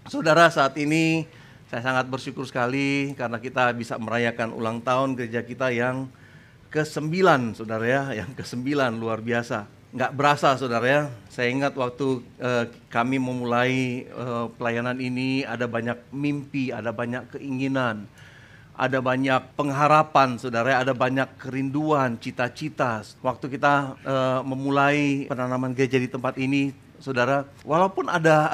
Saudara, saat ini saya sangat bersyukur sekali karena kita bisa merayakan ulang tahun gereja kita yang ke-9, saudara ya, yang ke-9, luar biasa. Nggak berasa, saudara ya, saya ingat waktu kami memulai pelayanan ini, ada banyak mimpi, ada banyak keinginan, ada banyak pengharapan, saudara, ada banyak kerinduan, cita-cita. Waktu kita memulai penanaman gereja di tempat ini, saudara, walaupun ada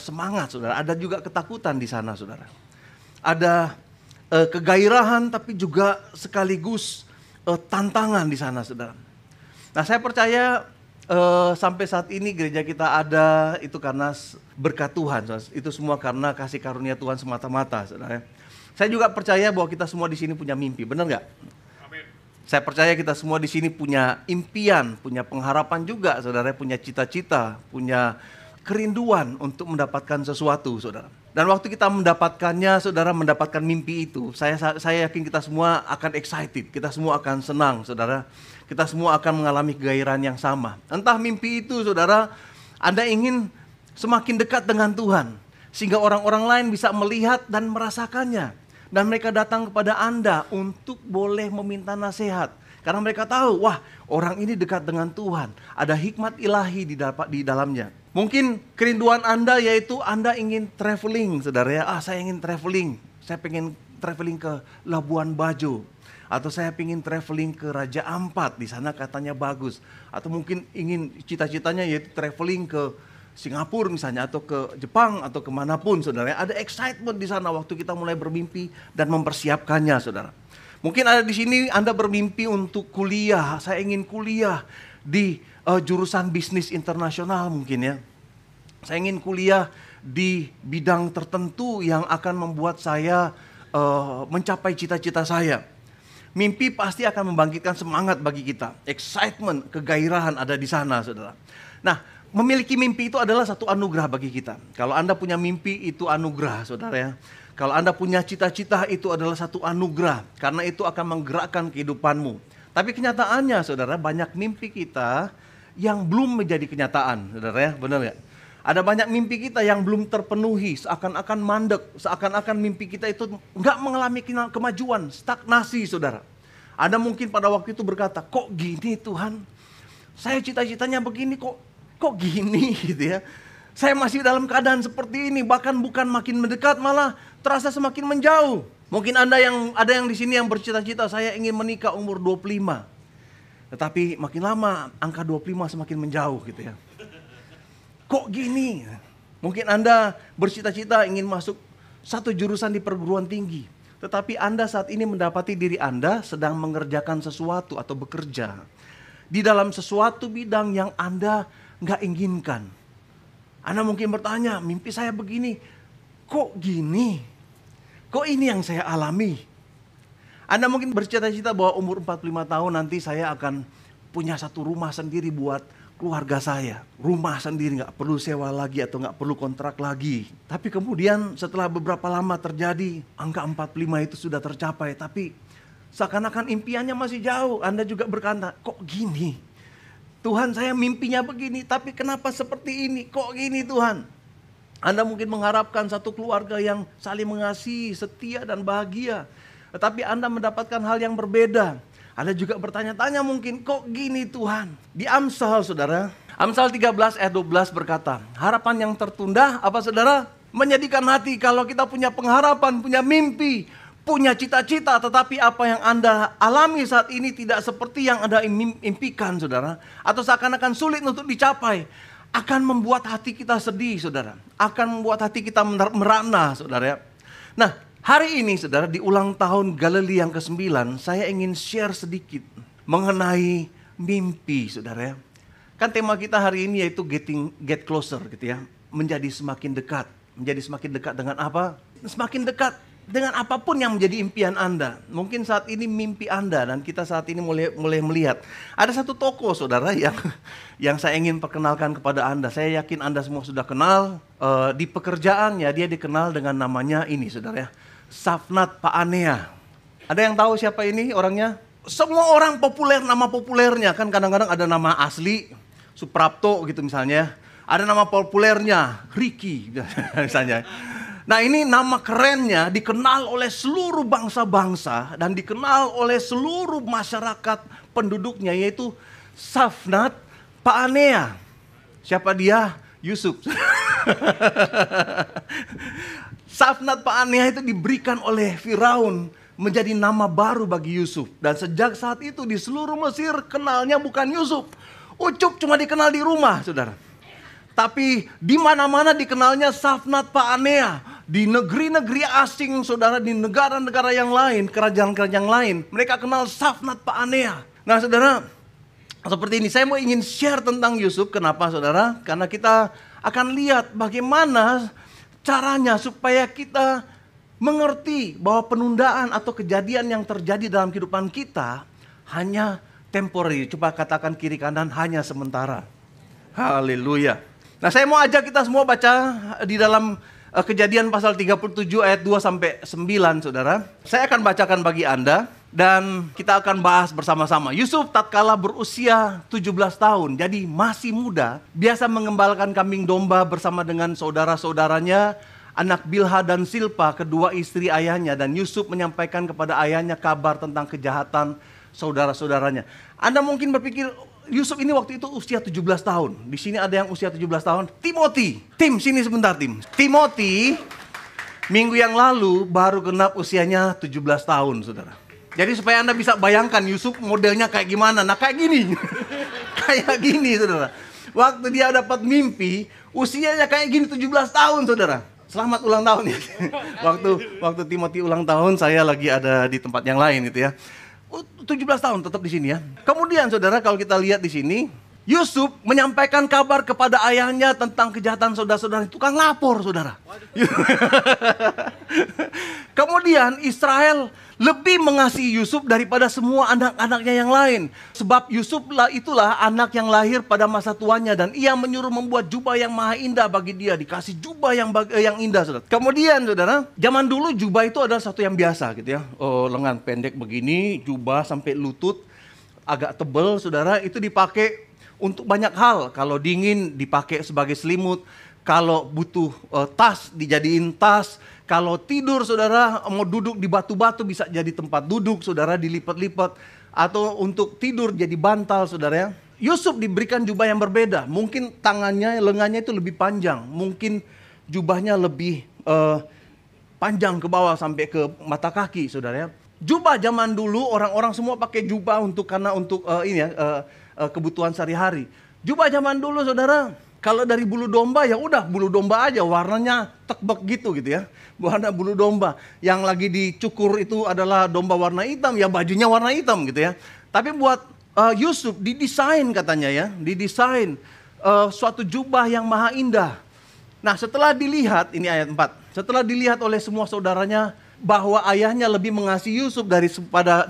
semangat, saudara, ada juga ketakutan di sana, saudara. Ada kegairahan, tapi juga sekaligus tantangan di sana, saudara. Nah, saya percaya sampai saat ini gereja kita ada itu karena berkat Tuhan, saudara. Itu semua karena kasih karunia Tuhan semata-mata, saudara. Saya juga percaya bahwa kita semua di sini punya mimpi, benar nggak? Amin. Saya percaya kita semua di sini punya impian, punya pengharapan juga, saudara, punya cita-cita, punya kerinduan untuk mendapatkan sesuatu, saudara. Dan waktu kita mendapatkannya, saudara, mendapatkan mimpi itu, saya yakin kita semua akan excited, kita semua akan senang, saudara. Kita semua akan mengalami kegairahan yang sama. Entah mimpi itu, saudara, Anda ingin semakin dekat dengan Tuhan, sehingga orang-orang lain bisa melihat dan merasakannya. Dan mereka datang kepada Anda untuk boleh meminta nasihat. Karena mereka tahu, wah, orang ini dekat dengan Tuhan. Ada hikmat ilahi di dalamnya. Mungkin kerinduan Anda yaitu Anda ingin traveling, saudara ya. Saya ingin traveling. Saya pengen traveling ke Labuan Bajo. Atau saya ingin traveling ke Raja Ampat, di sana katanya bagus. Atau mungkin ingin cita-citanya yaitu traveling ke Singapura misalnya, atau ke Jepang, atau kemanapun, saudara. Ada excitement di sana waktu kita mulai bermimpi dan mempersiapkannya, saudara. Mungkin ada di sini Anda bermimpi untuk kuliah. Saya ingin kuliah di jurusan bisnis internasional mungkin ya. Saya ingin kuliah di bidang tertentu yang akan membuat saya mencapai cita-cita saya. Mimpi pasti akan membangkitkan semangat bagi kita. Excitement, kegairahan ada di sana, saudara. Nah, memiliki mimpi itu adalah satu anugerah bagi kita. Kalau Anda punya mimpi, itu anugerah, saudara ya. Kalau Anda punya cita-cita, itu adalah satu anugerah. Karena itu akan menggerakkan kehidupanmu. Tapi kenyataannya, saudara, banyak mimpi kita yang belum menjadi kenyataan, saudara ya. Benar nggak? Ada banyak mimpi kita yang belum terpenuhi, seakan-akan mandek, seakan-akan mimpi kita itu nggak mengalami kemajuan, stagnasi, saudara. Anda mungkin pada waktu itu berkata, kok gini Tuhan? Saya cita-citanya begini, kok gini gitu ya. Saya masih dalam keadaan seperti ini, bahkan bukan makin mendekat, malah terasa semakin menjauh. Mungkin ada yang di sini yang bercita-cita, saya ingin menikah umur 25. Tetapi makin lama angka 25 semakin menjauh gitu ya. Kok gini? Mungkin Anda bercita-cita ingin masuk satu jurusan di perguruan tinggi. Tetapi Anda saat ini mendapati diri Anda sedang mengerjakan sesuatu atau bekerja di dalam sesuatu bidang yang Anda nggak inginkan. Anda mungkin bertanya, mimpi saya begini, kok gini? Kok ini yang saya alami? Anda mungkin bercita-cita bahwa umur 45 tahun nanti saya akan punya satu rumah sendiri buat keluarga saya. Rumah sendiri, nggak perlu sewa lagi atau nggak perlu kontrak lagi. Tapi kemudian setelah beberapa lama terjadi, angka 45 itu sudah tercapai. Tapi seakan-akan impiannya masih jauh. Anda juga berkata, kok gini? Tuhan, saya mimpinya begini, tapi kenapa seperti ini? Kok gini Tuhan? Anda mungkin mengharapkan satu keluarga yang saling mengasihi, setia dan bahagia. Tetapi Anda mendapatkan hal yang berbeda. Anda juga bertanya-tanya mungkin, kok gini Tuhan? Di Amsal, saudara. Amsal 13 ayat 12 berkata, harapan yang tertunda, apa saudara? Menyedihkan hati kalau kita punya pengharapan, punya mimpi, punya cita-cita, tetapi apa yang Anda alami saat ini tidak seperti yang Anda impikan, saudara. Atau seakan-akan sulit untuk dicapai. Akan membuat hati kita sedih, saudara. Akan membuat hati kita merana, saudara. Nah, hari ini, saudara, di ulang tahun Galilea yang ke-9, saya ingin share sedikit mengenai mimpi, saudara. Kan tema kita hari ini yaitu get closer, gitu ya. Menjadi semakin dekat. Menjadi semakin dekat dengan apa? Semakin dekat dengan apapun yang menjadi impian Anda. Mungkin saat ini mimpi Anda dan kita saat ini mulai melihat. Ada satu tokoh saudara yang saya ingin perkenalkan kepada Anda. Saya yakin Anda semua sudah kenal. Di pekerjaannya dia dikenal dengan namanya ini saudara ya. Safnat Paanea. Ada yang tahu siapa ini orangnya? Semua orang populer, nama populernya. Kan kadang-kadang ada nama asli, Suprapto gitu misalnya. Ada nama populernya, Ricky misalnya. Nah ini nama kerennya dikenal oleh seluruh bangsa-bangsa dan dikenal oleh seluruh masyarakat penduduknya, yaitu Safnat Paanea. Siapa dia? Yusuf. Safnat Paanea itu diberikan oleh Firaun menjadi nama baru bagi Yusuf. Dan sejak saat itu di seluruh Mesir kenalnya bukan Yusuf. Ucup cuma dikenal di rumah, saudara. Tapi di mana-mana dikenalnya Safnat Paanea. Di negeri-negeri asing, saudara, di negara-negara yang lain, kerajaan-kerajaan lain, mereka kenal Safnat Paanea. Nah, saudara, seperti ini, saya mau ingin share tentang Yusuf. Kenapa, saudara? Karena kita akan lihat bagaimana caranya supaya kita mengerti bahwa penundaan atau kejadian yang terjadi dalam kehidupan kita hanya temporary. Coba katakan kiri kanan, hanya sementara. Haleluya. Nah, saya mau ajak kita semua baca di dalam Kejadian pasal 37 ayat 2 sampai 9, saudara. Saya akan bacakan bagi Anda dan kita akan bahas bersama-sama. Yusuf tatkala berusia 17 tahun, jadi masih muda, biasa mengembalakan kambing domba bersama dengan saudara-saudaranya, anak Bilha dan Silpa, kedua istri ayahnya. Dan Yusuf menyampaikan kepada ayahnya kabar tentang kejahatan saudara-saudaranya. Anda mungkin berpikir, Yusuf ini waktu itu usia 17 tahun. Di sini ada yang usia 17 tahun. Timothy. Tim, sini sebentar Tim. Timothy, minggu yang lalu baru genap usianya 17 tahun, saudara. Jadi supaya Anda bisa bayangkan Yusuf modelnya kayak gimana. Nah kayak gini. Kayak gini, saudara. Waktu dia dapat mimpi, usianya kayak gini 17 tahun, saudara. Selamat ulang tahun ya. Waktu Timothy ulang tahun, saya lagi ada di tempat yang lain gitu ya. 17 tahun tetap di sini ya. Kemudian saudara, kalau kita lihat di sini, Yusuf menyampaikan kabar kepada ayahnya tentang kejahatan saudara-saudara. Tukang lapor, saudara. Kemudian Israel lebih mengasihi Yusuf daripada semua anak-anaknya yang lain. Sebab Yusuf itulah anak yang lahir pada masa tuanya. Dan ia menyuruh membuat jubah yang maha indah bagi dia. Dikasih jubah yang indah, saudara. Kemudian saudara, zaman dulu jubah itu adalah satu yang biasa gitu ya. Lengan pendek begini, jubah sampai lutut, agak tebal, saudara. Itu dipakai untuk banyak hal. Kalau dingin dipakai sebagai selimut. Kalau butuh tas dijadiin tas. Kalau tidur saudara mau duduk di batu-batu bisa jadi tempat duduk saudara, dilipat-lipat. Atau untuk tidur jadi bantal saudara ya. Yusuf diberikan jubah yang berbeda. Mungkin tangannya, lengannya itu lebih panjang. Mungkin jubahnya lebih panjang ke bawah sampai ke mata kaki saudara ya. Jubah zaman dulu orang-orang semua pakai jubah untuk kebutuhan sehari-hari. Jubah zaman dulu saudara, kalau dari bulu domba ya udah bulu domba aja, warnanya tekbek gitu ya. Warna bulu domba. Yang lagi dicukur itu adalah domba warna hitam, ya bajunya warna hitam gitu ya. Tapi buat Yusuf didesain katanya ya, didesain suatu jubah yang maha indah. Nah, setelah dilihat, ini ayat 4. Setelah dilihat oleh semua saudaranya bahwa ayahnya lebih mengasihi Yusuf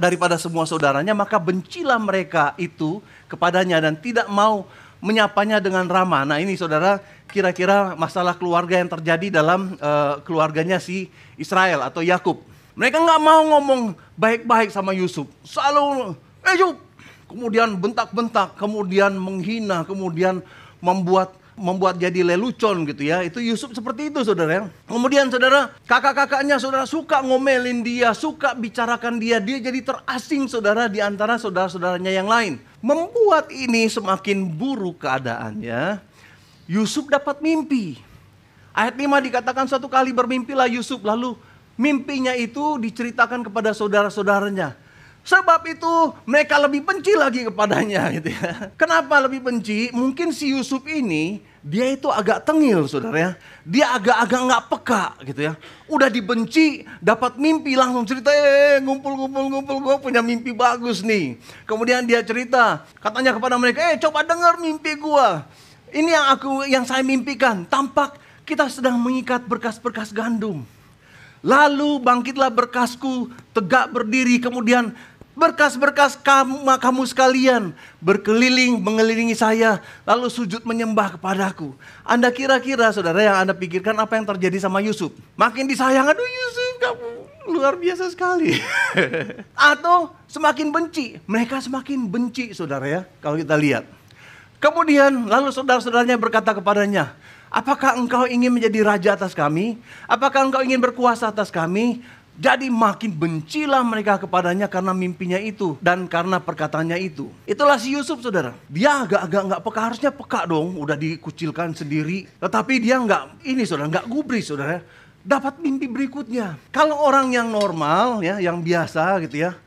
daripada semua saudaranya, maka bencilah mereka itu kepadanya dan tidak mau menyapanya dengan ramah. Nah ini saudara, kira-kira masalah keluarga yang terjadi dalam keluarganya si Israel atau Yakub. Mereka nggak mau ngomong baik-baik sama Yusuf. Selalu, Yusuf, kemudian bentak-bentak, kemudian menghina, kemudian membuat jadi lelucon gitu ya. Itu Yusuf seperti itu saudara. Kemudian saudara, kakak-kakaknya saudara suka ngomelin dia, suka bicarakan dia. Dia jadi terasing saudara di antara saudara-saudaranya yang lain. Membuat ini semakin buruk keadaannya. Yusuf dapat mimpi. Ayat 5 dikatakan suatu kali bermimpilah Yusuf. Lalu mimpinya itu diceritakan kepada saudara-saudaranya. Sebab itu mereka lebih benci lagi kepadanya gitu ya. Kenapa lebih benci? Mungkin si Yusuf ini dia itu agak tengil saudara ya. Dia agak-agak nggak peka gitu ya. Udah dibenci, dapat mimpi langsung cerita, ngumpul, gue punya mimpi bagus nih. Kemudian dia cerita, katanya kepada mereka, coba dengar mimpi gua. Ini yang saya mimpikan. Tampak kita sedang mengikat berkas-berkas gandum. Lalu bangkitlah berkasku, tegak berdiri, kemudian berkas-berkas kamu sekalian berkeliling, mengelilingi saya, lalu sujud menyembah kepadaku. Anda kira-kira, saudara, yang Anda pikirkan apa yang terjadi sama Yusuf? Makin disayang, aduh Yusuf, kamu luar biasa sekali. Atau semakin benci, mereka semakin benci, saudara ya, kalau kita lihat. Kemudian lalu saudara-saudaranya berkata kepadanya, apakah engkau ingin menjadi raja atas kami? Apakah engkau ingin berkuasa atas kami? Jadi makin bencilah mereka kepadanya karena mimpinya itu dan karena perkataannya itu. Itulah si Yusuf, saudara. Dia agak-agak nggak peka, harusnya peka dong, udah dikucilkan sendiri. Tetapi dia nggak gubris, saudara. Dapat mimpi berikutnya. Kalau orang yang normal ya, yang biasa gitu ya,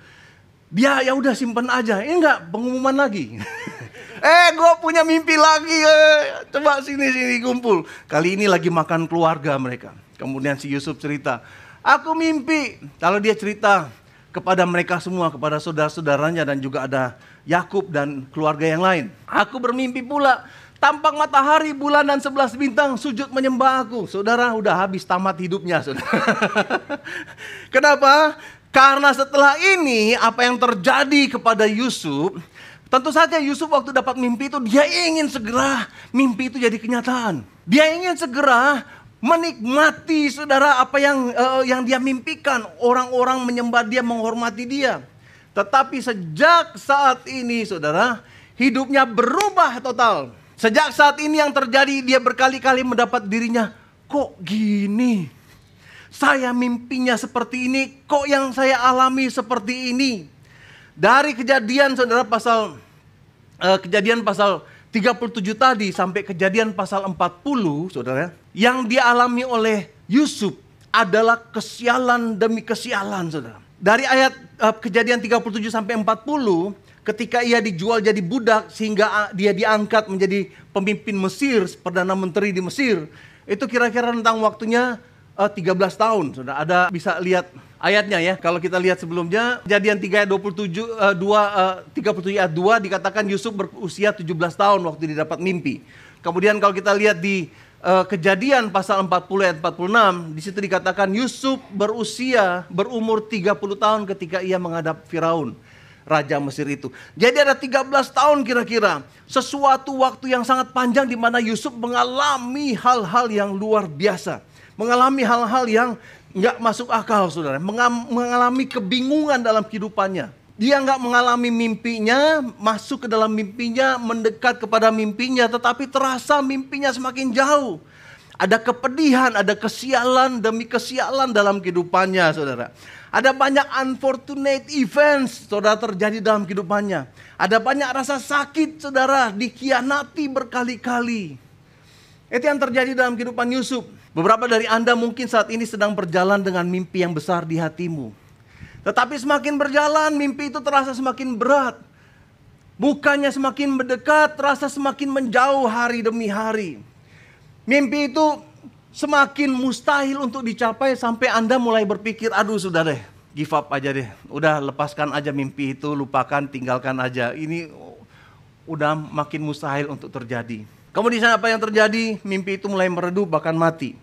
dia ya udah simpen aja. Ini nggak pengumuman lagi. Gue punya mimpi lagi. Coba sini kumpul. Kali ini lagi makan keluarga mereka. Kemudian si Yusuf cerita, aku mimpi. Lalu dia cerita kepada mereka semua, kepada saudara-saudaranya dan juga ada Yakub dan keluarga yang lain. Aku bermimpi pula, tampak matahari, bulan dan 11 bintang sujud menyembah aku. Saudara, udah habis tamat hidupnya, saudara. Kenapa? Karena setelah ini apa yang terjadi kepada Yusuf, tentu saja Yusuf waktu dapat mimpi itu dia ingin segera mimpi itu jadi kenyataan. Dia ingin segera menikmati, saudara, apa yang dia mimpikan. Orang-orang menyembah dia, menghormati dia. Tetapi sejak saat ini, saudara, hidupnya berubah total. Sejak saat ini yang terjadi, dia berkali-kali mendapat dirinya, kok gini? Saya mimpinya seperti ini, kok yang saya alami seperti ini? Dari kejadian, saudara, kejadian pasal 37 tadi sampai kejadian pasal 40, saudara, yang dialami oleh Yusuf adalah kesialan demi kesialan, saudara. Dari ayat kejadian 37 sampai 40, ketika ia dijual jadi budak sehingga dia diangkat menjadi pemimpin Mesir, Perdana Menteri di Mesir, itu kira-kira rentang waktunya 13 tahun, saudara. Ada bisa lihat ayatnya ya. Kalau kita lihat sebelumnya, kejadian 3 ayat 37 ayat 2 dikatakan Yusuf berusia 17 tahun waktu dia dapat mimpi. Kemudian kalau kita lihat di kejadian pasal 40 ayat 46, di situ dikatakan Yusuf berumur 30 tahun ketika ia menghadap Firaun, raja Mesir itu. Jadi ada 13 tahun kira-kira, sesuatu waktu yang sangat panjang di mana Yusuf mengalami hal-hal yang luar biasa. Mengalami hal-hal yang nggak masuk akal, saudara. Mengalami kebingungan dalam kehidupannya. Dia nggak mengalami mimpinya, masuk ke dalam mimpinya, mendekat kepada mimpinya, tetapi terasa mimpinya semakin jauh. Ada kepedihan, ada kesialan demi kesialan dalam kehidupannya, saudara. Ada banyak unfortunate events, saudara, terjadi dalam kehidupannya. Ada banyak rasa sakit, saudara, dikhianati berkali-kali. Itu yang terjadi dalam kehidupan Yusuf. Beberapa dari Anda mungkin saat ini sedang berjalan dengan mimpi yang besar di hatimu. Tetapi semakin berjalan, mimpi itu terasa semakin berat. Bukannya semakin mendekat, terasa semakin menjauh hari demi hari. Mimpi itu semakin mustahil untuk dicapai sampai Anda mulai berpikir, aduh sudah deh, give up aja deh. Udah lepaskan aja mimpi itu, lupakan, tinggalkan aja. Ini udah makin mustahil untuk terjadi. Kemudian apa yang terjadi? Mimpi itu mulai meredup bahkan mati.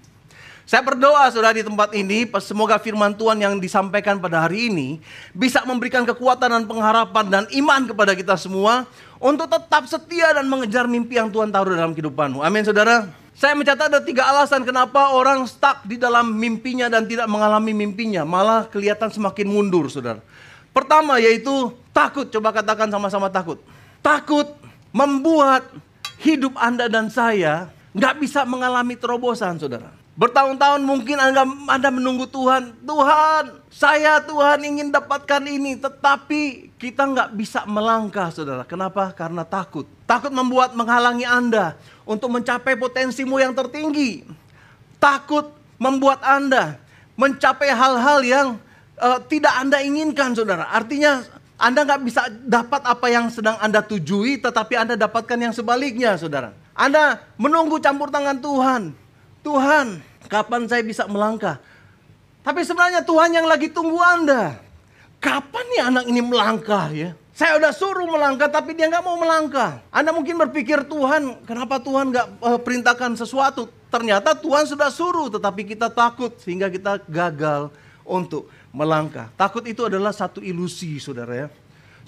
Saya berdoa, saudara, di tempat ini, semoga firman Tuhan yang disampaikan pada hari ini bisa memberikan kekuatan dan pengharapan dan iman kepada kita semua untuk tetap setia dan mengejar mimpi yang Tuhan taruh dalam kehidupanmu. Amin, saudara. Saya mencatat ada 3 alasan kenapa orang stuck di dalam mimpinya dan tidak mengalami mimpinya, malah kelihatan semakin mundur, saudara. Pertama yaitu takut. Coba katakan sama-sama takut. Takut membuat hidup Anda dan saya nggak bisa mengalami terobosan, saudara. Bertahun-tahun mungkin Anda menunggu Tuhan. Tuhan ingin dapatkan ini. Tetapi kita nggak bisa melangkah, saudara. Kenapa? Karena takut. Takut menghalangi Anda untuk mencapai potensimu yang tertinggi. Takut membuat Anda mencapai hal-hal yang tidak Anda inginkan, saudara. Artinya Anda nggak bisa dapat apa yang sedang Anda tujui, tetapi Anda dapatkan yang sebaliknya, saudara. Anda menunggu campur tangan Tuhan. Tuhan, kapan saya bisa melangkah? Tapi sebenarnya Tuhan yang lagi tunggu Anda. Kapan nih anak ini melangkah ya? Saya udah suruh melangkah tapi dia nggak mau melangkah. Anda mungkin berpikir, Tuhan, kenapa Tuhan nggak perintahkan sesuatu? ternyata Tuhan sudah suruh, tetapi kita takut sehingga kita gagal untuk melangkah. Takut itu adalah satu ilusi, saudara ya.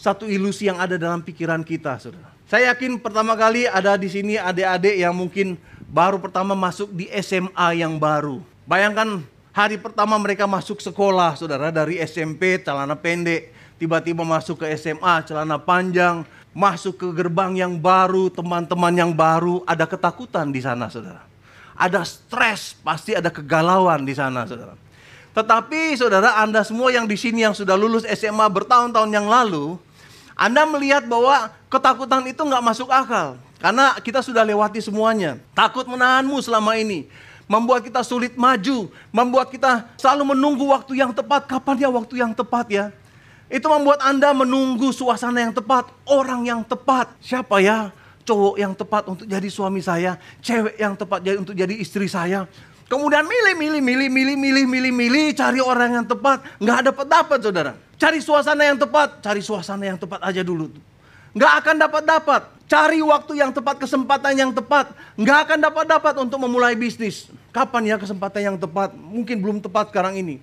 Satu ilusi yang ada dalam pikiran kita, saudara. Saya yakin pertama kali ada di sini adik-adik yang mungkin baru pertama masuk di SMA yang baru. Bayangkan hari pertama mereka masuk sekolah, saudara, dari SMP celana pendek, tiba-tiba masuk ke SMA celana panjang, masuk ke gerbang yang baru, teman-teman yang baru, ada ketakutan di sana, saudara. Ada stres, pasti ada kegalauan di sana, saudara. Tetapi saudara, Anda semua yang di sini yang sudah lulus SMA bertahun-tahun yang lalu, Anda melihat bahwa ketakutan itu nggak masuk akal. Karena kita sudah lewati semuanya. Takut menahanmu selama ini. Membuat kita sulit maju. Membuat kita selalu menunggu waktu yang tepat. Kapan ya waktu yang tepat ya? Itu membuat Anda menunggu suasana yang tepat. Orang yang tepat. Siapa ya? Cowok yang tepat untuk jadi suami saya. Cewek yang tepat untuk jadi istri saya. Kemudian milih, cari orang yang tepat. Nggak dapat, saudara. Cari suasana yang tepat aja dulu. Nggak akan dapat. Cari waktu yang tepat, kesempatan yang tepat. Nggak akan dapat untuk memulai bisnis. Kapan ya kesempatan yang tepat? Mungkin belum tepat sekarang ini.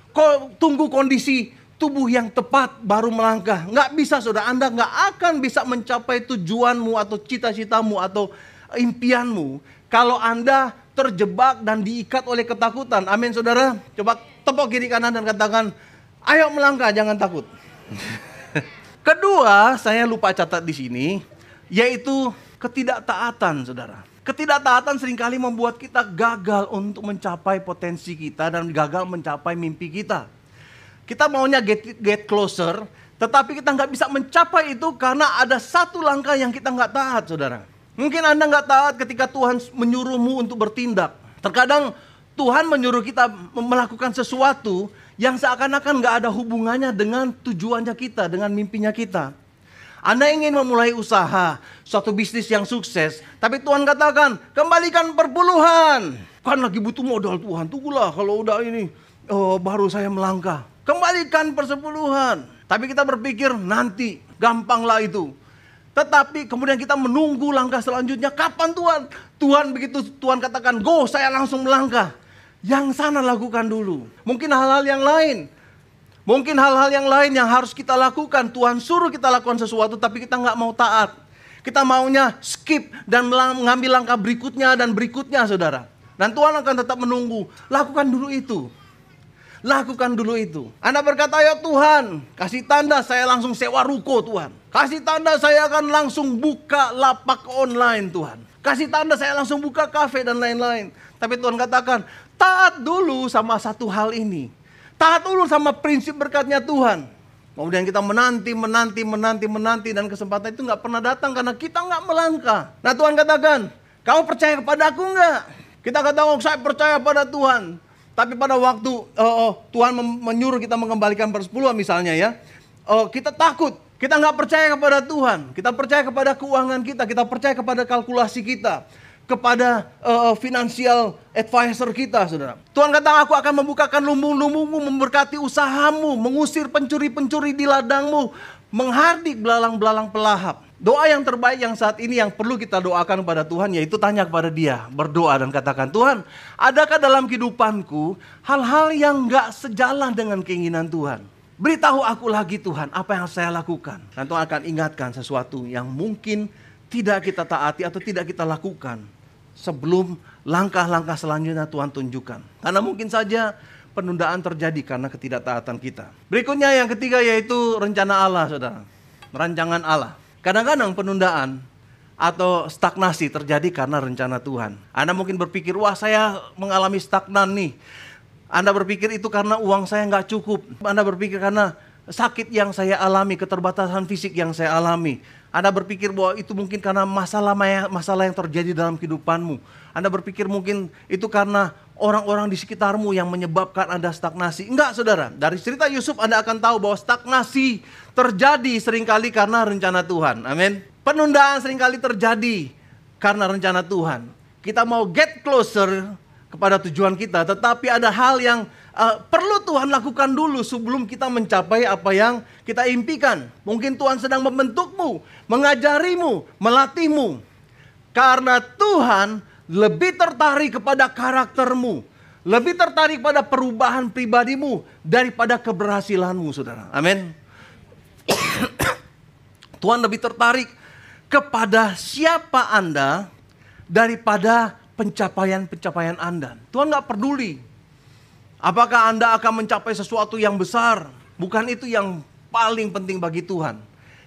Kok tunggu kondisi tubuh yang tepat baru melangkah. Nggak bisa, saudara. Anda nggak akan bisa mencapai tujuanmu atau cita-citamu atau impianmu kalau Anda terjebak dan diikat oleh ketakutan. Amin, saudara. Coba tepuk kiri kanan dan katakan, ayo melangkah, jangan takut. Kedua, saya lupa catat di sini, yaitu ketidaktaatan, saudara. Ketidaktaatan seringkali membuat kita gagal untuk mencapai potensi kita dan gagal mencapai mimpi kita. Kita maunya get closer, tetapi kita nggak bisa mencapai itu karena ada satu langkah yang kita nggak taat, saudara. Mungkin Anda nggak taat ketika Tuhan menyuruhmu untuk bertindak. Terkadang Tuhan menyuruh kita melakukan sesuatu yang seakan-akan nggak ada hubungannya dengan tujuannya kita, dengan mimpinya kita. Anda ingin memulai usaha, suatu bisnis yang sukses, tapi Tuhan katakan, kembalikan perpuluhan. Kan lagi butuh modal Tuhan, tunggulah kalau udah ini, baru saya melangkah. Kembalikan persepuluhan. Tapi kita berpikir, nanti, gampanglah itu. Tetapi kemudian kita menunggu langkah selanjutnya. Kapan Tuhan? Tuhan begitu Tuhan katakan, go, saya langsung melangkah. Yang sana lakukan dulu. Mungkin hal-hal yang lain. Mungkin hal-hal yang lain yang harus kita lakukan. Tuhan suruh kita lakukan sesuatu tapi kita nggak mau taat. Kita maunya skip dan mengambil langkah berikutnya dan berikutnya, saudara. Dan Tuhan akan tetap menunggu. Lakukan dulu itu. Lakukan dulu itu. Anda berkata, ya Tuhan, kasih tanda saya langsung sewa ruko Tuhan. Kasih tanda saya akan langsung buka lapak online Tuhan. Kasih tanda saya langsung buka kafe dan lain-lain. Tapi Tuhan katakan, taat dulu sama satu hal ini. Taat dulu sama prinsip berkatnya Tuhan. Kemudian kita menanti dan kesempatan itu nggak pernah datang karena kita nggak melangkah. Nah Tuhan katakan, kamu percaya kepada aku nggak? Kita katakan, saya percaya pada Tuhan. Tapi pada waktu Tuhan menyuruh kita mengembalikan persepuluhan misalnya ya, kita takut, kita nggak percaya kepada Tuhan, kita percaya kepada keuangan kita percaya kepada kalkulasi kita, kepada financial advisor kita, saudara. Tuhan kata, aku akan membukakan lumbung-lumbungmu, memberkati usahamu, mengusir pencuri-pencuri di ladangmu, menghardik belalang-belalang pelahap. Doa yang terbaik yang saat ini yang perlu kita doakan kepada Tuhan yaitu tanya kepada Dia, berdoa dan katakan, Tuhan, adakah dalam kehidupanku hal-hal yang gak sejalan dengan keinginan Tuhan? Beritahu aku lagi Tuhan, apa yang saya lakukan? Dan Tuhan akan ingatkan sesuatu yang mungkin tidak kita taati atau tidak kita lakukan sebelum langkah-langkah selanjutnya Tuhan tunjukkan. Karena mungkin saja penundaan terjadi karena ketidaktaatan kita. Berikutnya yang ketiga yaitu rencana Allah, saudara. Rancangan Allah. Kadang-kadang penundaan atau stagnasi terjadi karena rencana Tuhan. Anda mungkin berpikir, wah saya mengalami stagnan nih. Anda berpikir itu karena uang saya nggak cukup. Anda berpikir karena sakit yang saya alami, keterbatasan fisik yang saya alami. Anda berpikir bahwa itu mungkin karena masalah yang terjadi dalam kehidupanmu. Anda berpikir mungkin itu karena orang-orang di sekitarmu yang menyebabkan Anda stagnasi. Enggak, saudara. Dari cerita Yusuf Anda akan tahu bahwa stagnasi terjadi seringkali karena rencana Tuhan. Amin. Penundaan seringkali terjadi karena rencana Tuhan. Kita mau get closer kepada tujuan kita, tetapi ada hal yang perlu Tuhan lakukan dulu sebelum kita mencapai apa yang kita impikan. Mungkin Tuhan sedang membentukmu, mengajarimu, melatihmu. Karena Tuhan lebih tertarik kepada karaktermu, lebih tertarik pada perubahan pribadimu daripada keberhasilanmu, saudara. Amin. Tuhan lebih tertarik kepada siapa Anda daripada pencapaian-pencapaian Anda. Tuhan gak peduli apakah Anda akan mencapai sesuatu yang besar. Bukan itu yang paling penting bagi Tuhan.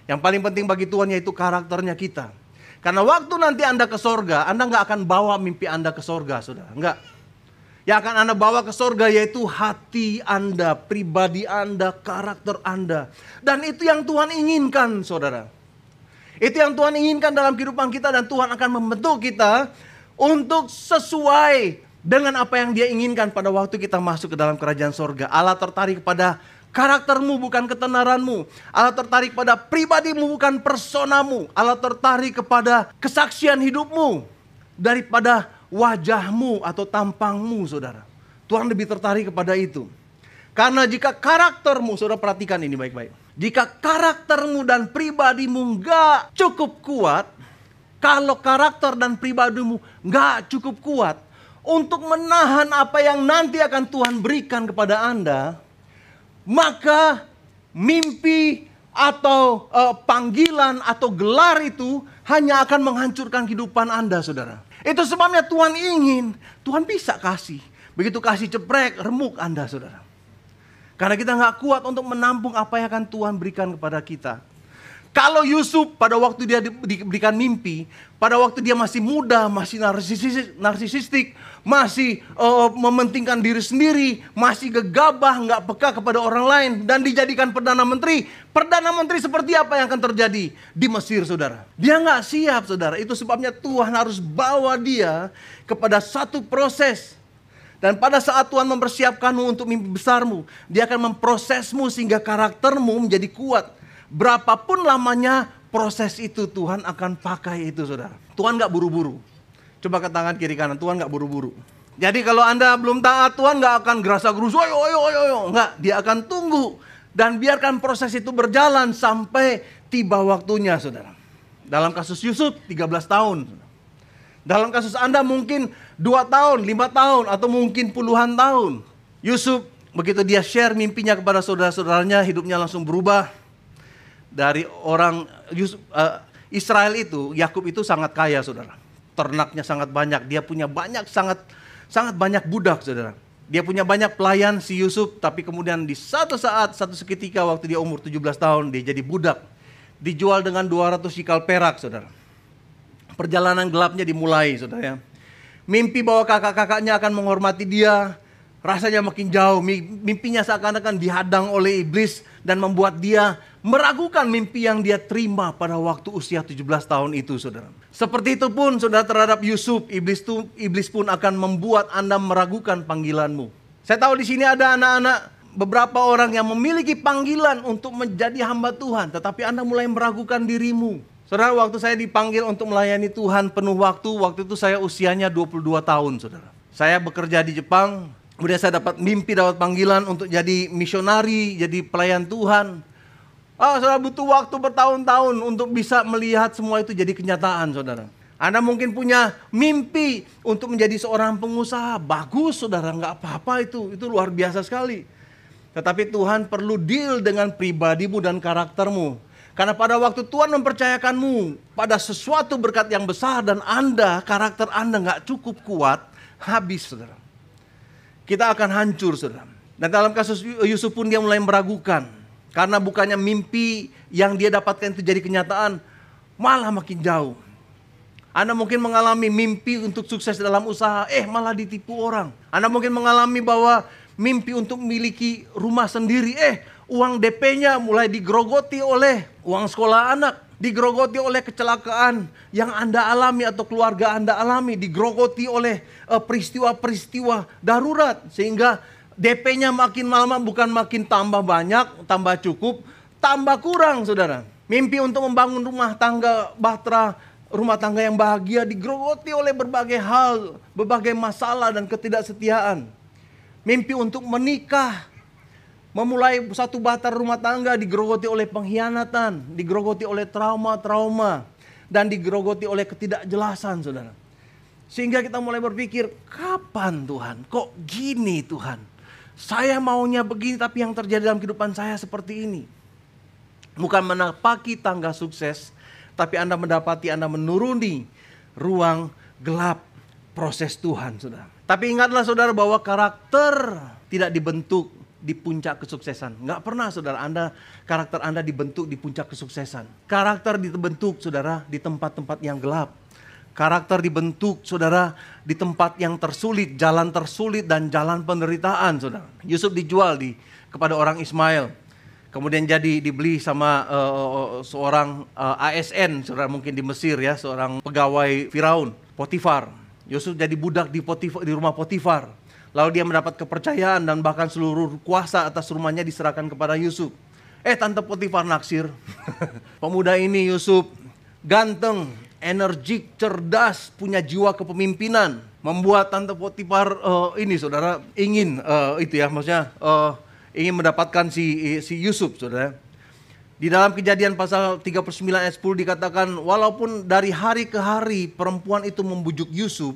Yang paling penting bagi Tuhan yaitu karakternya kita. Karena waktu nanti Anda ke sorga, Anda gak akan bawa mimpi Anda ke sorga, saudara. Enggak. Yang akan Anda bawa ke sorga yaitu hati Anda, pribadi Anda, karakter Anda. Dan itu yang Tuhan inginkan, saudara. Itu yang Tuhan inginkan dalam kehidupan kita, dan Tuhan akan membentuk kita untuk sesuai dengan apa yang Dia inginkan pada waktu kita masuk ke dalam kerajaan sorga. Allah tertarik pada karaktermu, bukan ketenaranmu. Allah tertarik pada pribadimu, bukan personamu. Allah tertarik kepada kesaksian hidupmu daripada wajahmu atau tampangmu, saudara. Tuhan lebih tertarik kepada itu. Karena jika karaktermu, saudara perhatikan ini baik-baik. Jika karaktermu dan pribadimu gak cukup kuat, kalau karakter dan pribadimu gak cukup kuat untuk menahan apa yang nanti akan Tuhan berikan kepada Anda, maka mimpi atau panggilan atau gelar itu hanya akan menghancurkan kehidupan Anda, saudara. Itu sebabnya Tuhan ingin, Tuhan bisa kasih. Begitu kasih ceprek, remuk Anda, saudara. Karena kita gak kuat untuk menampung apa yang akan Tuhan berikan kepada kita. Kalau Yusuf pada waktu dia diberikan mimpi, pada waktu dia masih muda, masih narsisistik, masih mementingkan diri sendiri, masih gegabah, gak peka kepada orang lain, dan dijadikan Perdana Menteri. Perdana Menteri seperti apa yang akan terjadi di Mesir, saudara? Dia gak siap, saudara. Itu sebabnya Tuhan harus bawa dia kepada satu proses. Dan pada saat Tuhan mempersiapkanmu untuk mimpi besarmu, Dia akan memprosesmu sehingga karaktermu menjadi kuat. Berapapun lamanya proses itu, Tuhan akan pakai itu, saudara. Tuhan gak buru-buru. Coba ke tangan kiri kanan, Tuhan gak buru-buru. Jadi kalau Anda belum taat, Tuhan gak akan gerasa-gerusu, ayo. Enggak, Dia akan tunggu. Dan biarkan proses itu berjalan sampai tiba waktunya, saudara. Dalam kasus Yusuf, 13 tahun. Dalam kasus Anda mungkin 2 tahun, 5 tahun, atau mungkin puluhan tahun. Yusuf, begitu dia share mimpinya kepada saudara-saudaranya, hidupnya langsung berubah. Dari orang Israel itu, Yakub itu sangat kaya, saudara. Ternaknya sangat banyak, dia punya sangat banyak budak, saudara. Dia punya banyak pelayan si Yusuf, tapi kemudian di satu seketika waktu dia umur 17 tahun, dia jadi budak. Dijual dengan 200 shikal perak, saudara. Perjalanan gelapnya dimulai, saudara ya. Mimpi bahwa kakak-kakaknya akan menghormati dia, rasanya makin jauh. Mimpinya seakan-akan dihadang oleh iblis dan membuat dia meragukan mimpi yang dia terima pada waktu usia 17 tahun itu, saudara. Seperti itu pun, saudara, terhadap Yusuf, iblis pun akan membuat Anda meragukan panggilanmu. Saya tahu di sini ada anak-anak, beberapa orang yang memiliki panggilan untuk menjadi hamba Tuhan, tetapi Anda mulai meragukan dirimu. Saudara, waktu saya dipanggil untuk melayani Tuhan penuh waktu itu saya usianya 22 tahun, saudara. Saya bekerja di Jepang, kemudian saya dapat panggilan untuk jadi misionari, jadi pelayan Tuhan. Saudara, butuh waktu bertahun-tahun untuk bisa melihat semua itu jadi kenyataan, saudara. Anda mungkin punya mimpi untuk menjadi seorang pengusaha. Bagus, saudara, nggak apa-apa itu luar biasa sekali. Tetapi Tuhan perlu deal dengan pribadimu dan karaktermu. Karena pada waktu Tuhan mempercayakanmu pada sesuatu berkat yang besar dan karakter Anda nggak cukup kuat, habis, saudara. Kita akan hancur, saudara. Dan dalam kasus Yusuf pun dia mulai meragukan. Karena bukannya mimpi yang dia dapatkan itu jadi kenyataan, malah makin jauh. Anda mungkin mengalami mimpi untuk sukses dalam usaha, malah ditipu orang. Anda mungkin mengalami bahwa mimpi untuk memiliki rumah sendiri, uang DP-nya mulai digerogoti oleh uang sekolah anak, digerogoti oleh kecelakaan yang Anda alami atau keluarga Anda alami, digerogoti oleh peristiwa-peristiwa darurat, sehingga DP-nya makin lama bukan makin tambah banyak, tambah cukup, tambah kurang, saudara. Mimpi untuk membangun rumah tangga bahtera, rumah tangga yang bahagia digerogoti oleh berbagai hal, berbagai masalah dan ketidaksetiaan. Mimpi untuk menikah, memulai satu bahtera rumah tangga digerogoti oleh pengkhianatan, digerogoti oleh trauma-trauma, dan digerogoti oleh ketidakjelasan, saudara. Sehingga kita mulai berpikir, kapan Tuhan? Kok gini Tuhan? Saya maunya begini tapi yang terjadi dalam kehidupan saya seperti ini. Bukan menapaki tangga sukses, tapi Anda menuruni ruang gelap proses Tuhan, saudara. Tapi ingatlah saudara bahwa karakter tidak dibentuk di puncak kesuksesan. Nggak pernah saudara karakter Anda dibentuk di puncak kesuksesan. Karakter dibentuk saudara di tempat-tempat yang gelap. Karakter dibentuk saudara di tempat yang tersulit, jalan tersulit dan jalan penderitaan saudara. Yusuf dijual kepada orang Ismail. Kemudian dibeli sama seorang ASN, saudara mungkin di Mesir ya, seorang pegawai Firaun, Potifar. Yusuf jadi budak di rumah Potifar. Lalu dia mendapat kepercayaan dan bahkan seluruh kuasa atas rumahnya diserahkan kepada Yusuf. Tante Potifar naksir. Pemuda ini Yusuf ganteng, energik, cerdas, punya jiwa kepemimpinan. Membuat Tante Potifar ini saudara ingin ingin mendapatkan si Yusuf, saudara. Di dalam Kejadian pasal 39 ayat 10 dikatakan, walaupun dari hari ke hari perempuan itu membujuk Yusuf,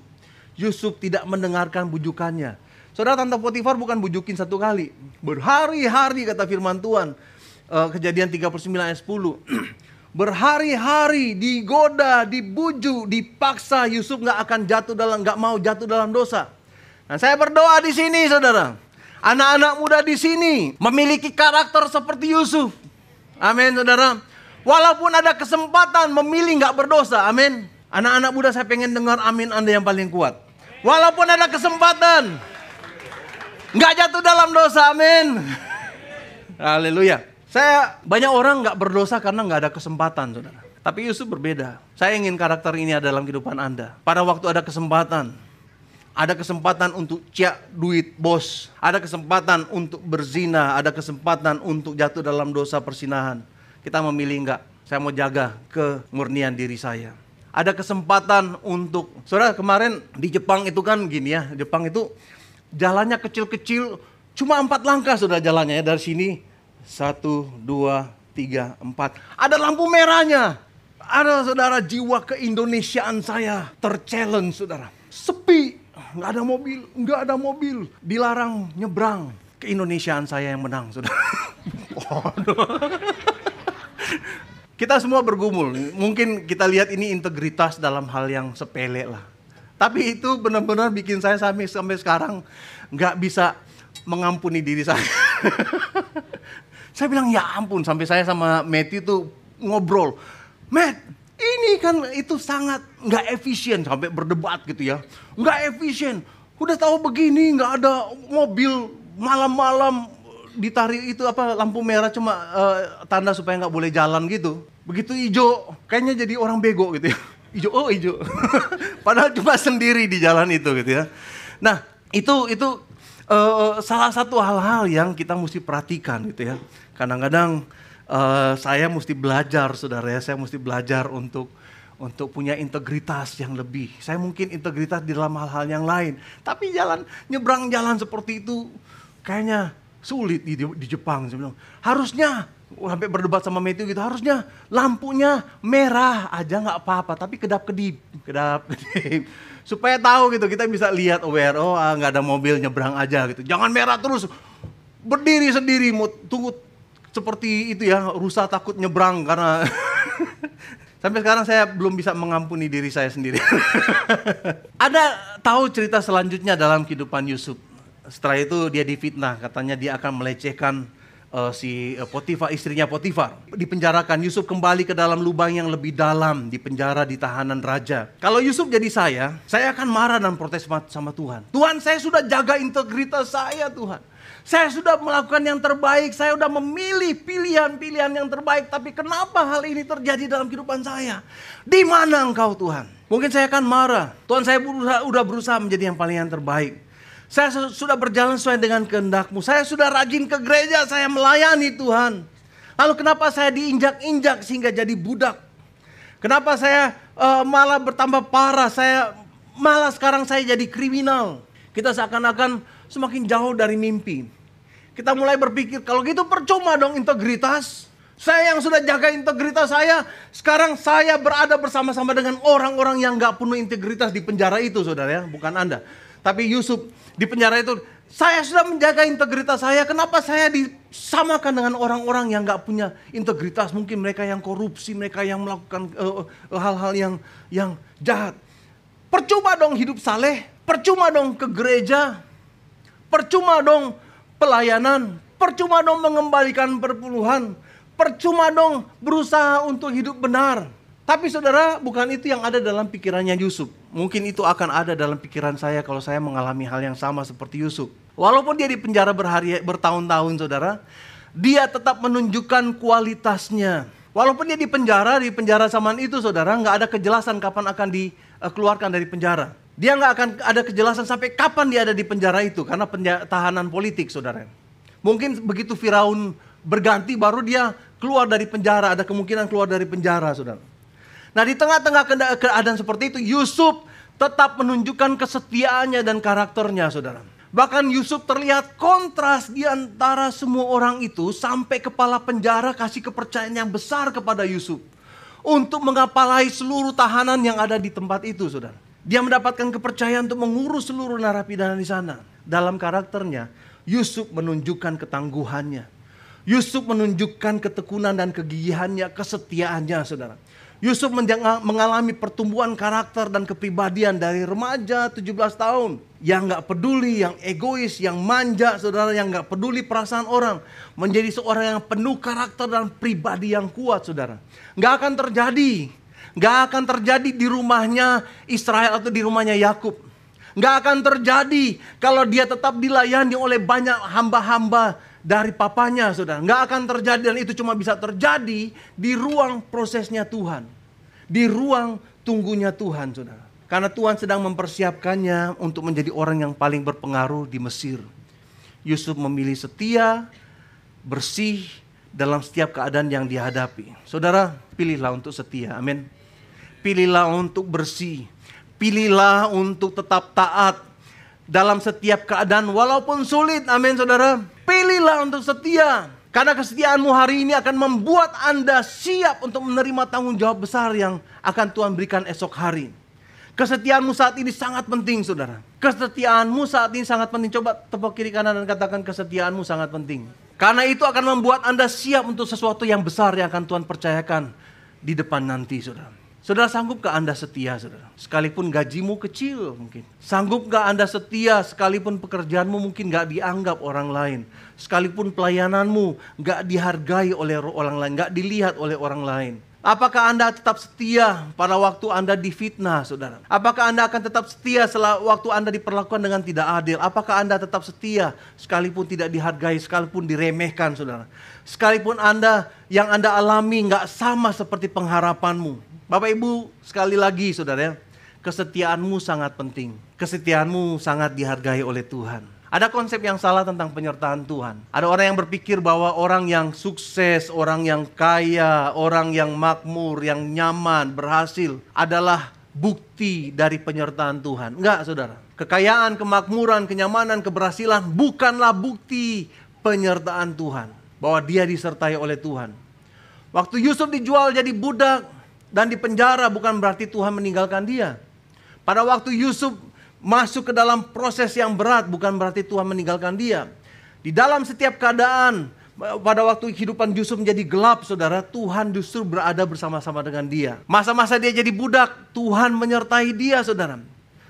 Yusuf tidak mendengarkan bujukannya. Saudara, Tante Potifar bukan bujukin satu kali, berhari-hari kata firman Tuhan. Kejadian 39 ayat 10. Berhari-hari digoda, dibujuk, dipaksa, Yusuf nggak mau jatuh dalam dosa. Nah, saya berdoa di sini, saudara. Anak-anak muda di sini memiliki karakter seperti Yusuf. Amin, saudara. Walaupun ada kesempatan memilih nggak berdosa, amin. Anak-anak muda saya pengen dengar amin Anda yang paling kuat. Walaupun ada kesempatan nggak jatuh dalam dosa, amin. Haleluya. Banyak orang nggak berdosa karena nggak ada kesempatan, saudara. Tapi Yusuf berbeda. Saya ingin karakter ini ada dalam kehidupan Anda. Pada waktu ada kesempatan. Ada kesempatan untuk ciak duit bos. Ada kesempatan untuk berzina. Ada kesempatan untuk jatuh dalam dosa persinahan. Kita memilih enggak. Saya mau jaga kemurnian diri saya. Ada kesempatan untuk, saudara, kemarin di Jepang itu kan gini ya. Jepang itu jalannya kecil-kecil. Cuma 4 langkah saudara jalannya ya. Dari sini 1, 2, 3, 4. Ada lampu merahnya. Ada saudara, jiwa keindonesiaan saya terchallenge saudara. Sepi. Nggak ada mobil, dilarang nyebrang. Keindonesiaan saya yang menang, saudara. Kita semua bergumul. Mungkin kita lihat ini integritas dalam hal yang sepele lah. Tapi itu benar-benar bikin saya sampai sekarang nggak bisa mengampuni diri saya. Saya bilang ya ampun, sampai saya sama Matthew tuh ngobrol. Matt, ini kan itu sangat nggak efisien, sampai berdebat gitu ya. Nggak efisien. Udah tahu begini nggak ada mobil malam-malam ditarik itu lampu merah cuma tanda supaya nggak boleh jalan gitu. Begitu hijau kayaknya jadi orang bego gitu ya. Hijau. Padahal cuma sendiri di jalan itu gitu ya. Nah itu salah satu hal-hal yang kita mesti perhatikan gitu ya. Kadang-kadang saya mesti belajar, saudara ya. Saya mesti belajar untuk punya integritas yang lebih. Saya mungkin integritas di dalam hal-hal yang lain. Tapi nyebrang jalan seperti itu kayaknya sulit di Jepang. Saya bilang, harusnya, sampai berdebat sama Matthew gitu, harusnya lampunya merah aja nggak apa-apa. Tapi kedap-kedip. Supaya tahu gitu, kita bisa lihat aware, nggak ada mobil nyebrang aja gitu. Jangan merah terus, berdiri sendiri, mau tunggu. Seperti itu ya, rusa takut nyebrang karena sampai sekarang saya belum bisa mengampuni diri saya sendiri. Ada tahu cerita selanjutnya dalam kehidupan Yusuf. Setelah itu dia difitnah, katanya dia akan melecehkan si Potifar, istrinya Potifar. Dipenjarakan, Yusuf kembali ke dalam lubang yang lebih dalam, di penjara, di tahanan raja. Kalau Yusuf jadi saya akan marah dan protes sama Tuhan. Tuhan, saya sudah jaga integritas saya, Tuhan. Saya sudah melakukan yang terbaik, saya sudah memilih pilihan-pilihan yang terbaik. Tapi kenapa hal ini terjadi dalam kehidupan saya? Di mana Engkau Tuhan? Mungkin saya akan marah. Tuhan, saya sudah berusaha menjadi yang terbaik. Saya sudah berjalan sesuai dengan kehendak-Mu. Saya sudah rajin ke gereja, saya melayani Tuhan. Lalu kenapa saya diinjak-injak sehingga jadi budak? Kenapa saya malah bertambah parah? Sekarang saya jadi kriminal. Kita seakan-akan semakin jauh dari mimpi. Kita mulai berpikir, kalau gitu percuma dong integritas. Saya yang sudah jaga integritas saya, sekarang saya berada bersama-sama dengan orang-orang yang gak penuh integritas di penjara itu, saudara ya. Bukan Anda. Tapi Yusuf di penjara itu, saya sudah menjaga integritas saya, kenapa saya disamakan dengan orang-orang yang gak punya integritas? Mungkin mereka yang korupsi, mereka yang melakukan hal-hal yang jahat. Percuma dong hidup saleh, percuma dong ke gereja, percuma dong pelayanan, percuma dong mengembalikan perpuluhan, percuma dong berusaha untuk hidup benar. Tapi saudara, bukan itu yang ada dalam pikirannya Yusuf. Mungkin itu akan ada dalam pikiran saya kalau saya mengalami hal yang sama seperti Yusuf. Walaupun dia di penjara bertahun-tahun, saudara, dia tetap menunjukkan kualitasnya. Walaupun dia di penjara zaman itu, saudara, nggak ada kejelasan kapan akan dikeluarkan dari penjara. Dia nggak akan ada kejelasan sampai kapan dia ada di penjara itu, karena tahanan politik, saudara. Mungkin begitu Firaun berganti baru dia keluar dari penjara, ada kemungkinan keluar dari penjara, saudara. Nah, di tengah-tengah keadaan seperti itu, Yusuf tetap menunjukkan kesetiaannya dan karakternya, saudara. Bahkan Yusuf terlihat kontras di antara semua orang itu, sampai kepala penjara kasih kepercayaan yang besar kepada Yusuf untuk mengapalai seluruh tahanan yang ada di tempat itu, saudara. Dia mendapatkan kepercayaan untuk mengurus seluruh narapidana di sana. Dalam karakternya, Yusuf menunjukkan ketangguhannya. Yusuf menunjukkan ketekunan dan kegigihannya, kesetiaannya, saudara. Yusuf mengalami pertumbuhan karakter dan kepribadian dari remaja 17 tahun. Yang gak peduli, yang egois, yang manja, saudara, yang gak peduli perasaan orang. Menjadi seorang yang penuh karakter dan pribadi yang kuat, saudara. Gak akan terjadi. Gak akan terjadi di rumahnya Israel atau di rumahnya Yakub. Gak akan terjadi kalau dia tetap dilayani oleh banyak hamba-hamba dari papanya, saudara. Nggak akan terjadi, dan itu cuma bisa terjadi di ruang prosesnya Tuhan. Di ruang tunggunya Tuhan, saudara. Karena Tuhan sedang mempersiapkannya untuk menjadi orang yang paling berpengaruh di Mesir. Yusuf memilih setia, bersih dalam setiap keadaan yang dihadapi. Saudara, pilihlah untuk setia, amin. Pilihlah untuk bersih. Pilihlah untuk tetap taat dalam setiap keadaan walaupun sulit, amin saudara. Pilihlah untuk setia, karena kesetiaanmu hari ini akan membuat Anda siap untuk menerima tanggung jawab besar yang akan Tuhan berikan esok hari. Kesetiaanmu saat ini sangat penting, saudara. Kesetiaanmu saat ini sangat penting. Coba tepuk kiri kanan dan katakan, kesetiaanmu sangat penting. Karena itu akan membuat Anda siap untuk sesuatu yang besar yang akan Tuhan percayakan di depan nanti, saudara. Saudara, sanggup gak Anda setia, saudara? Sekalipun gajimu kecil mungkin. Sanggup gak Anda setia sekalipun pekerjaanmu mungkin gak dianggap orang lain. Sekalipun pelayananmu gak dihargai oleh orang lain, gak dilihat oleh orang lain. Apakah Anda tetap setia pada waktu Anda difitnah, saudara? Apakah Anda akan tetap setia setelah waktu Anda diperlakukan dengan tidak adil? Apakah Anda tetap setia sekalipun tidak dihargai, sekalipun diremehkan, saudara? Sekalipun yang Anda alami gak sama seperti pengharapanmu. Bapak Ibu, sekali lagi saudara ya, kesetiaanmu sangat penting. Kesetiaanmu sangat dihargai oleh Tuhan. Ada konsep yang salah tentang penyertaan Tuhan. Ada orang yang berpikir bahwa orang yang sukses, orang yang kaya, orang yang makmur, yang nyaman, berhasil adalah bukti dari penyertaan Tuhan. Enggak, saudara. Kekayaan, kemakmuran, kenyamanan, keberhasilan bukanlah bukti penyertaan Tuhan. Bahwa dia disertai oleh Tuhan. Waktu Yusuf dijual jadi budak dan di penjara, bukan berarti Tuhan meninggalkan dia. Pada waktu Yusuf masuk ke dalam proses yang berat, bukan berarti Tuhan meninggalkan dia. Di dalam setiap keadaan, pada waktu kehidupan Yusuf menjadi gelap, saudara, Tuhan justru berada bersama-sama dengan dia. Masa-masa dia jadi budak, Tuhan menyertai dia, saudara.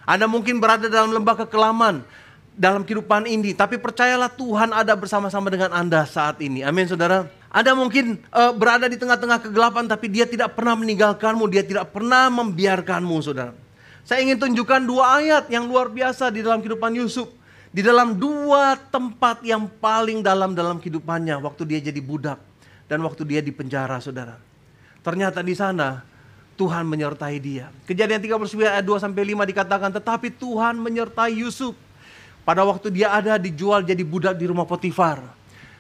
Anda mungkin berada dalam lembah kekelaman dalam kehidupan ini, tapi percayalah Tuhan ada bersama-sama dengan Anda saat ini. Amin, saudara. Anda mungkin berada di tengah-tengah kegelapan, tapi dia tidak pernah meninggalkanmu, dia tidak pernah membiarkanmu, saudara. Saya ingin tunjukkan dua ayat yang luar biasa di dalam kehidupan Yusuf. Di dalam dua tempat yang paling dalam kehidupannya, waktu dia jadi budak dan waktu dia di penjara, saudara. Ternyata di sana Tuhan menyertai dia. Kejadian 39 ayat 2-5 dikatakan, tetapi Tuhan menyertai Yusuf pada waktu dia ada dijual jadi budak di rumah Potifar.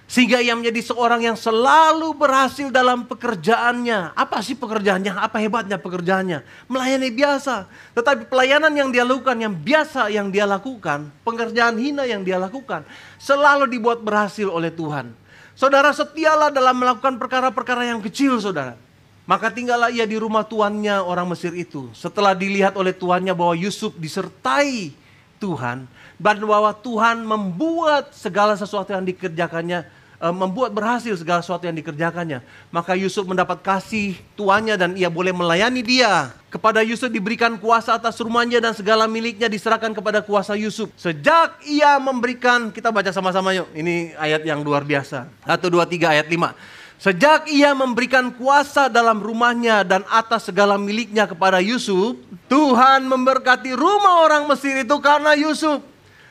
Sehingga ia menjadi seorang yang selalu berhasil dalam pekerjaannya. Apa sih pekerjaannya? Apa hebatnya pekerjaannya? Melayani biasa. Tetapi pelayanan yang dia lakukan, yang biasa yang dia lakukan, pekerjaan hina yang dia lakukan, selalu dibuat berhasil oleh Tuhan. Saudara, setialah dalam melakukan perkara-perkara yang kecil, saudara. Maka tinggallah ia di rumah tuannya orang Mesir itu. Setelah dilihat oleh tuannya bahwa Yusuf disertai Tuhan, dan bahwa Tuhan membuat segala sesuatu yang dikerjakannya, membuat berhasil segala sesuatu yang dikerjakannya. Maka Yusuf mendapat kasih tuannya dan ia boleh melayani dia. Kepada Yusuf diberikan kuasa atas rumahnya dan segala miliknya diserahkan kepada kuasa Yusuf. Sejak ia memberikan, kita baca sama-sama yuk. Ini ayat yang luar biasa. 1, 2, 3 ayat 5. Sejak ia memberikan kuasa dalam rumahnya dan atas segala miliknya kepada Yusuf, Tuhan memberkati rumah orang Mesir itu karena Yusuf.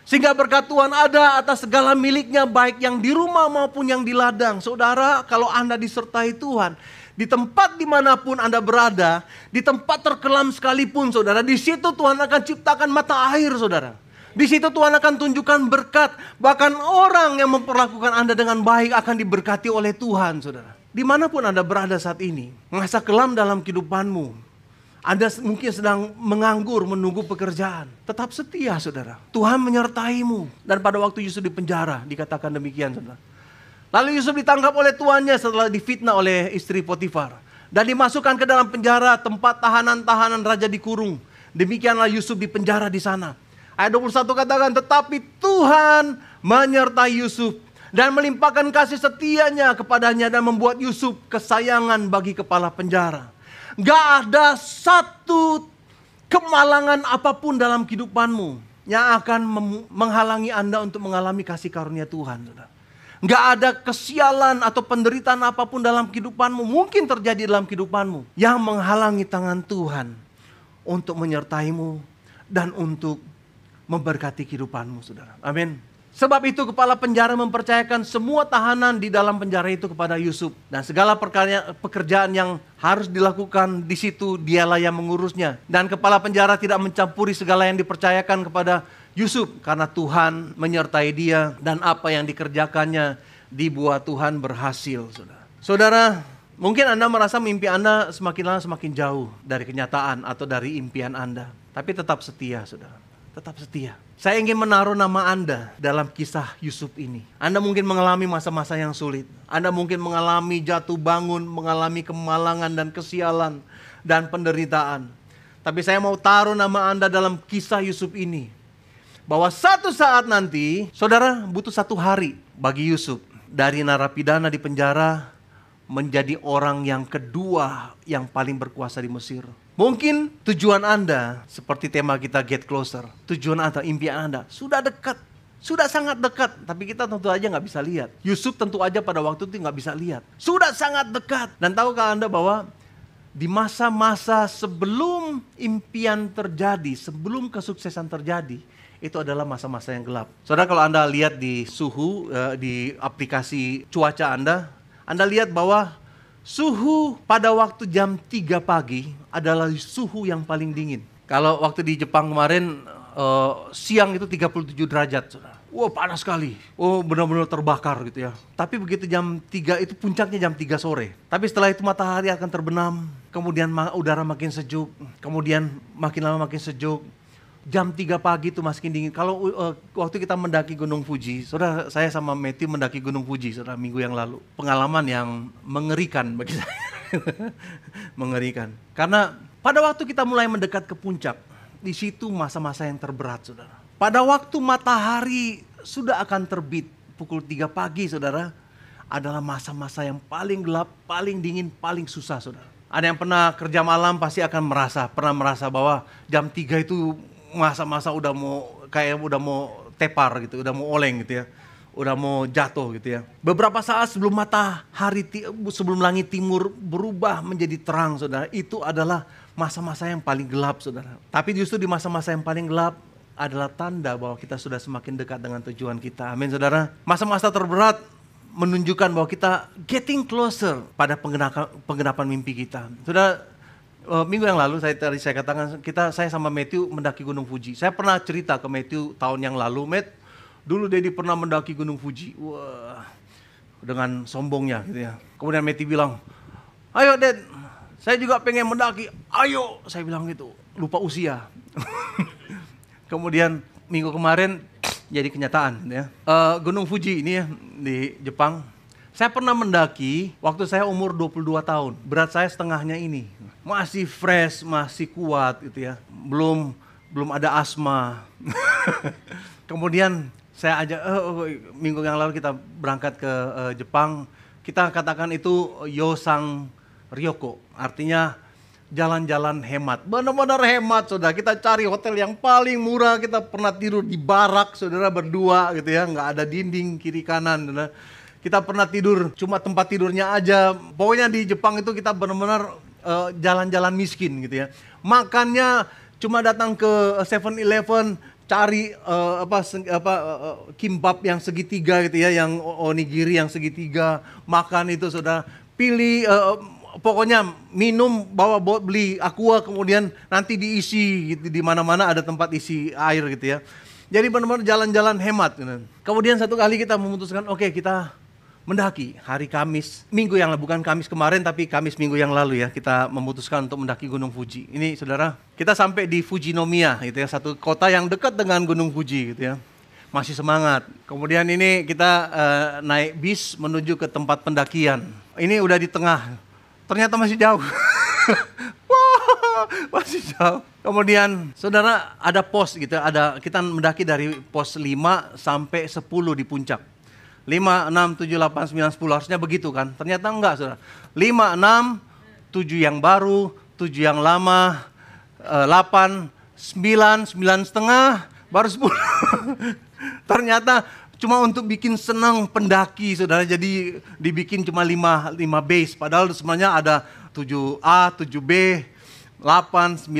Sehingga berkat Tuhan ada atas segala miliknya, baik yang di rumah maupun yang di ladang. Saudara, kalau Anda disertai Tuhan, di tempat dimanapun Anda berada, di tempat terkelam sekalipun, saudara, di situ Tuhan akan ciptakan mata air, saudara. Di situ Tuhan akan tunjukkan berkat. Bahkan orang yang memperlakukan Anda dengan baik akan diberkati oleh Tuhan, saudara. Dimanapun Anda berada saat ini, masa kelam dalam kehidupanmu, Anda mungkin sedang menganggur menunggu pekerjaan. Tetap setia, saudara. Tuhan menyertaimu. Dan pada waktu Yusuf di penjara, dikatakan demikian, saudara. Lalu Yusuf ditangkap oleh tuannya setelah difitnah oleh istri Potifar. Dan dimasukkan ke dalam penjara, tempat tahanan-tahanan raja dikurung. Demikianlah Yusuf di penjara di sana. Ayat 21 katakan, tetapi Tuhan menyertai Yusuf dan melimpahkan kasih setianya kepadanya dan membuat Yusuf kesayangan bagi kepala penjara. Gak ada satu kemalangan apapun dalam kehidupanmu yang akan menghalangi Anda untuk mengalami kasih karunia Tuhan. Gak ada kesialan atau penderitaan apapun dalam kehidupanmu, mungkin terjadi dalam kehidupanmu, yang menghalangi tangan Tuhan untuk menyertaimu dan untuk memberkati kehidupanmu, saudara. Amin. Sebab itu kepala penjara mempercayakan semua tahanan di dalam penjara itu kepada Yusuf. Dan segala pekerjaan yang harus dilakukan di situ dialah yang mengurusnya. Dan kepala penjara tidak mencampuri segala yang dipercayakan kepada Yusuf. Karena Tuhan menyertai dia dan apa yang dikerjakannya dibuat Tuhan berhasil. Saudara, saudara, mungkin Anda merasa mimpi Anda semakin lama semakin jauh dari kenyataan atau dari impian Anda. Tapi tetap setia, saudara. Tetap setia. Saya ingin menaruh nama Anda dalam kisah Yusuf ini. Anda mungkin mengalami masa-masa yang sulit. Anda mungkin mengalami jatuh bangun, mengalami kemalangan dan kesialan dan penderitaan. Tapi saya mau taruh nama Anda dalam kisah Yusuf ini. Bahwa satu saat nanti, saudara, butuh 1 hari bagi Yusuf. Dari narapidana di penjara menjadi orang yang kedua yang paling berkuasa di Mesir. Mungkin tujuan Anda, seperti tema kita Get Closer, tujuan Anda, impian Anda, sudah dekat. Sudah sangat dekat, tapi kita tentu aja nggak bisa lihat. Yusuf tentu aja pada waktu itu nggak bisa lihat. Sudah sangat dekat. Dan tahukah Anda bahwa di masa-masa sebelum impian terjadi, sebelum kesuksesan terjadi, itu adalah masa-masa yang gelap. Saudara, kalau Anda lihat di suhu, di aplikasi cuaca Anda lihat bahwa suhu pada waktu jam 3 pagi adalah suhu yang paling dingin. Kalau waktu di Jepang kemarin siang itu 37 derajat. Wah, panas sekali. Oh, benar-benar terbakar gitu ya. Tapi begitu jam 3 itu puncaknya jam 3 sore. Tapi setelah itu matahari akan terbenam. Kemudian udara makin sejuk. Kemudian makin lama makin sejuk. Jam 3 pagi itu masih dingin. Kalau waktu kita mendaki Gunung Fuji, saudara, saya sama Matthew mendaki Gunung Fuji, saudara, minggu yang lalu. Pengalaman yang mengerikan bagi saya. Mengerikan. Karena pada waktu kita mulai mendekat ke puncak, di situ masa-masa yang terberat, saudara. Pada waktu matahari sudah akan terbit, pukul 3 pagi, saudara, adalah masa-masa yang paling gelap, paling dingin, paling susah, saudara. Ada yang pernah kerja malam pasti akan pernah merasa bahwa jam 3 itu masa-masa udah mau tepar gitu, udah mau oleng gitu ya, udah mau jatuh gitu ya. Beberapa saat sebelum sebelum langit timur berubah menjadi terang, saudara, itu adalah masa-masa yang paling gelap, saudara. Tapi justru di masa-masa yang paling gelap adalah tanda bahwa kita sudah semakin dekat dengan tujuan kita. Amin, saudara. Masa-masa terberat menunjukkan bahwa kita getting closer pada penggenapan mimpi kita. Saudara, minggu yang lalu saya katakan saya sama Matthew mendaki Gunung Fuji. Saya pernah cerita ke Matthew tahun yang lalu, Matt, dulu Daddy pernah mendaki Gunung Fuji. Wah, dengan sombongnya gitu ya. Kemudian Matthew bilang, ayo Dad, saya juga pengen mendaki. Ayo, saya bilang gitu. Lupa usia. Kemudian minggu kemarin jadi kenyataan ya. Gunung Fuji ini ya di Jepang. Saya pernah mendaki waktu saya umur 22 tahun. Berat saya setengahnya ini. Masih fresh, masih kuat gitu ya. Belum ada asma. Kemudian saya ajak, minggu yang lalu kita berangkat ke Jepang. Kita katakan itu Yosang Ryoko. Artinya jalan-jalan hemat. Benar-benar hemat, saudara. Kita cari hotel yang paling murah. Kita pernah tidur di barak, saudara, berdua gitu ya. Nggak ada dinding kiri kanan, saudara. Kita pernah tidur, cuma tempat tidurnya aja. Pokoknya di Jepang itu kita benar-benar jalan-jalan miskin gitu ya. Makannya cuma datang ke 7-Eleven, cari kimbap yang segitiga gitu ya, yang onigiri yang segitiga, makan itu saudara. Pilih pokoknya minum, beli aqua, kemudian nanti diisi gitu, di mana-mana ada tempat isi air gitu ya. Jadi benar-benar jalan-jalan hemat gitu. Kemudian satu kali kita memutuskan, oke, kita mendaki hari Kamis, bukan Kamis kemarin tapi Kamis minggu yang lalu ya, kita memutuskan untuk mendaki Gunung Fuji. Ini saudara, kita sampai di Fujinomiya gitu ya, satu kota yang dekat dengan Gunung Fuji gitu ya. Masih semangat. Kemudian ini kita naik bis menuju ke tempat pendakian. Ini udah di tengah, ternyata masih jauh. Wah, masih jauh. Kemudian saudara, ada pos gitu, kita mendaki dari pos 5 sampai 10 di puncak. 5, 6, 7, 8, 9, 10 harusnya begitu kan. Ternyata enggak saudara. 5, 6, 7 yang baru, 7 yang lama, 8, 9, 9 setengah, baru 10. Ternyata cuma untuk bikin senang pendaki saudara. Jadi dibikin cuma 5 base. Padahal sebenarnya ada 7A, 7B, 8, 9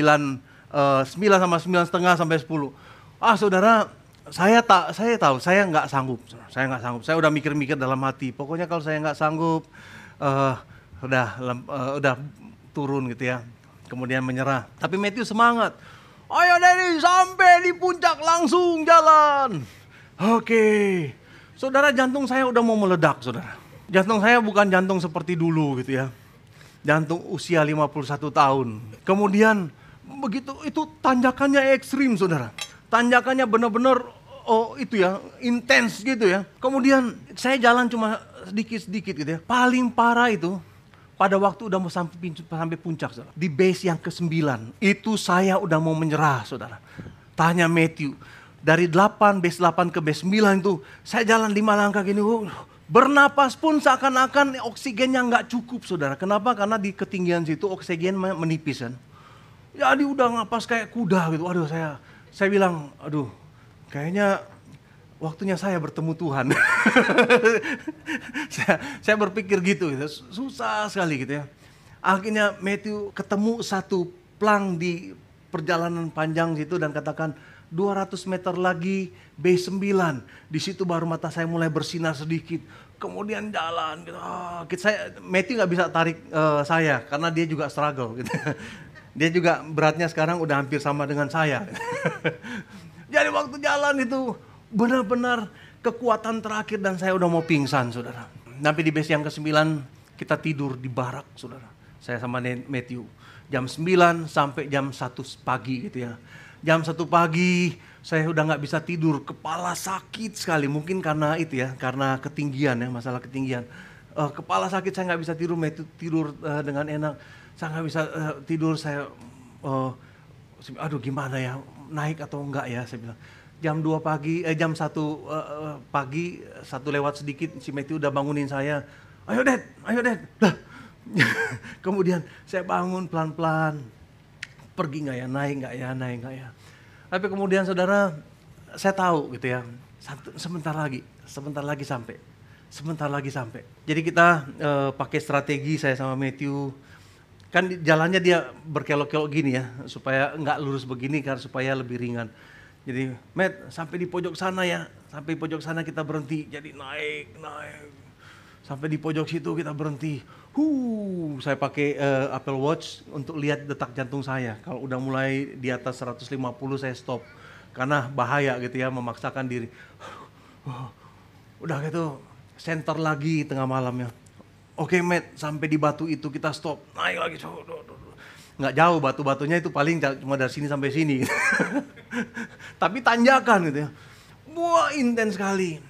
sama 9 setengah sampai 10. Saudara, saya tahu saya nggak sanggup. Saya udah mikir-mikir dalam hati. Pokoknya kalau saya nggak sanggup, udah turun gitu ya. Kemudian menyerah. Tapi Matthew semangat. Ayo Denny, sampai di puncak langsung jalan. Oke. Saudara, jantung saya udah mau meledak, saudara. Jantung saya bukan jantung seperti dulu gitu ya. Jantung usia 51 tahun. Kemudian begitu, itu tanjakannya ekstrim, saudara. Tanjakannya benar-benar itu ya, intens gitu ya. Kemudian saya jalan cuma sedikit-sedikit gitu ya. Paling parah itu pada waktu udah mau sampai puncak, saudara. Di base yang ke-9, itu saya udah mau menyerah, saudara. Tanya Matthew, dari base 8 ke base 9 itu, saya jalan 5 langkah gini, bernapas pun seakan-akan oksigennya nggak cukup, saudara. Kenapa? Karena di ketinggian situ oksigen menipis kan. Jadi udah ngapas kayak kuda gitu. Aduh, saya bilang, aduh, kayaknya waktunya saya bertemu Tuhan. saya berpikir gitu, susah sekali gitu ya. Akhirnya Matthew ketemu satu plang di perjalanan panjang situ dan katakan 200 meter lagi base 9. Di situ baru mata saya mulai bersinar sedikit. Kemudian jalan gitu. Matthew nggak bisa tarik saya karena dia juga struggle gitu. Dia juga beratnya sekarang udah hampir sama dengan saya. Jadi waktu jalan itu benar-benar kekuatan terakhir dan saya udah mau pingsan, saudara. Sampai di base yang ke-9 kita tidur di barak, saudara. Saya sama Matthew. Jam 9 sampai jam 1 pagi gitu ya. Jam 1 pagi saya udah nggak bisa tidur, kepala sakit sekali. Mungkin karena itu ya, karena ketinggian ya, masalah ketinggian. Kepala sakit, saya nggak bisa tidur, Matthew tidur dengan enak. Saya nggak bisa tidur, aduh gimana ya, naik atau enggak ya, saya bilang. Jam 1 pagi, 1 lewat sedikit, si Matthew udah bangunin saya. Ayo Dad. Lah. Kemudian saya bangun pelan-pelan. Pergi nggak ya, naik nggak ya. Tapi kemudian saudara, saya tahu gitu ya, sebentar lagi sampai. Jadi kita pakai strategi, saya sama Matthew. Kan jalannya dia berkelok-kelok gini ya, supaya nggak lurus begini, karena supaya lebih ringan. Jadi, Matt, sampai di pojok sana ya, sampai di pojok sana kita berhenti. Jadi naik. Sampai di pojok situ kita berhenti. Saya pakai Apple Watch untuk lihat detak jantung saya. Kalau udah mulai di atas 150 saya stop. Karena bahaya gitu ya, memaksakan diri. Udah gitu, center lagi tengah malamnya. Oke Matt, sampai di batu itu kita stop. Naik lagi. Nggak jauh, batu-batunya itu paling cuma dari sini sampai sini. Tapi tanjakan gitu ya. Wah, intens sekali.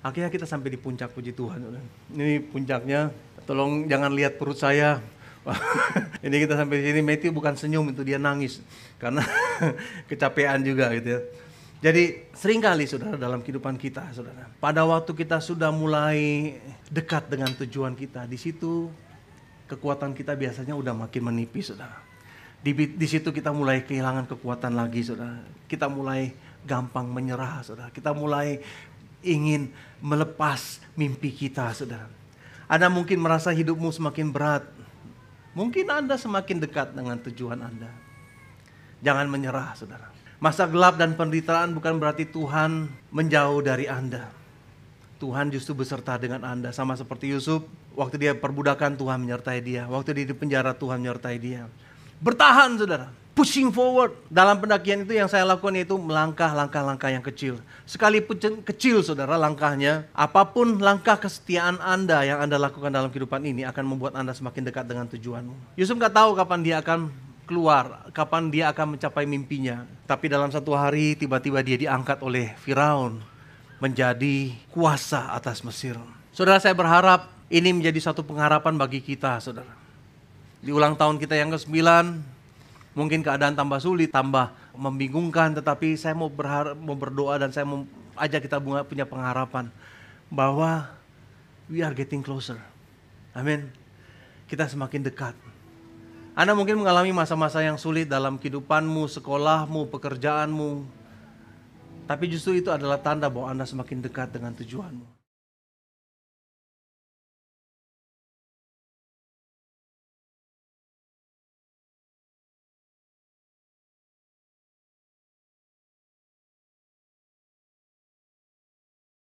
Akhirnya kita sampai di puncak, puji Tuhan. Ini puncaknya, tolong jangan lihat perut saya. Ini kita sampai di sini, Matthew bukan senyum, itu dia nangis. Karena kecapean juga gitu ya. Jadi seringkali saudara dalam kehidupan kita saudara, pada waktu kita sudah mulai dekat dengan tujuan kita, di situ kekuatan kita biasanya udah makin menipis saudara. Di situ kita mulai kehilangan kekuatan lagi saudara. Kita mulai gampang menyerah saudara. Kita mulai ingin melepas mimpi kita saudara. Anda mungkin merasa hidupmu semakin berat. Mungkin Anda semakin dekat dengan tujuan Anda. Jangan menyerah saudara. Masa gelap dan penderitaan bukan berarti Tuhan menjauh dari Anda. Tuhan justru beserta dengan Anda. Sama seperti Yusuf, waktu dia perbudakan Tuhan menyertai dia. Waktu dia di penjara Tuhan menyertai dia. Bertahan saudara. Pushing forward. Dalam pendakian itu yang saya lakukan yaitu melangkah langkah-langkah yang kecil. Sekalipun kecil saudara langkahnya, apapun langkah kesetiaan Anda yang Anda lakukan dalam kehidupan ini akan membuat Anda semakin dekat dengan tujuanmu. Yusuf gak tahu kapan dia akan keluar, kapan dia akan mencapai mimpinya. Tapi dalam satu hari tiba-tiba dia diangkat oleh Firaun menjadi kuasa atas Mesir. Saudara, saya berharap ini menjadi satu pengharapan bagi kita saudara. Di ulang tahun kita yang ke-9, mungkin keadaan tambah sulit, tambah membingungkan, tetapi saya mau berdoa dan saya mau ajak kita punya pengharapan bahwa we are getting closer. Amin. Kita semakin dekat. Anda mungkin mengalami masa-masa yang sulit dalam kehidupanmu, sekolahmu, pekerjaanmu, tapi justru itu adalah tanda bahwa Anda semakin dekat dengan tujuanmu.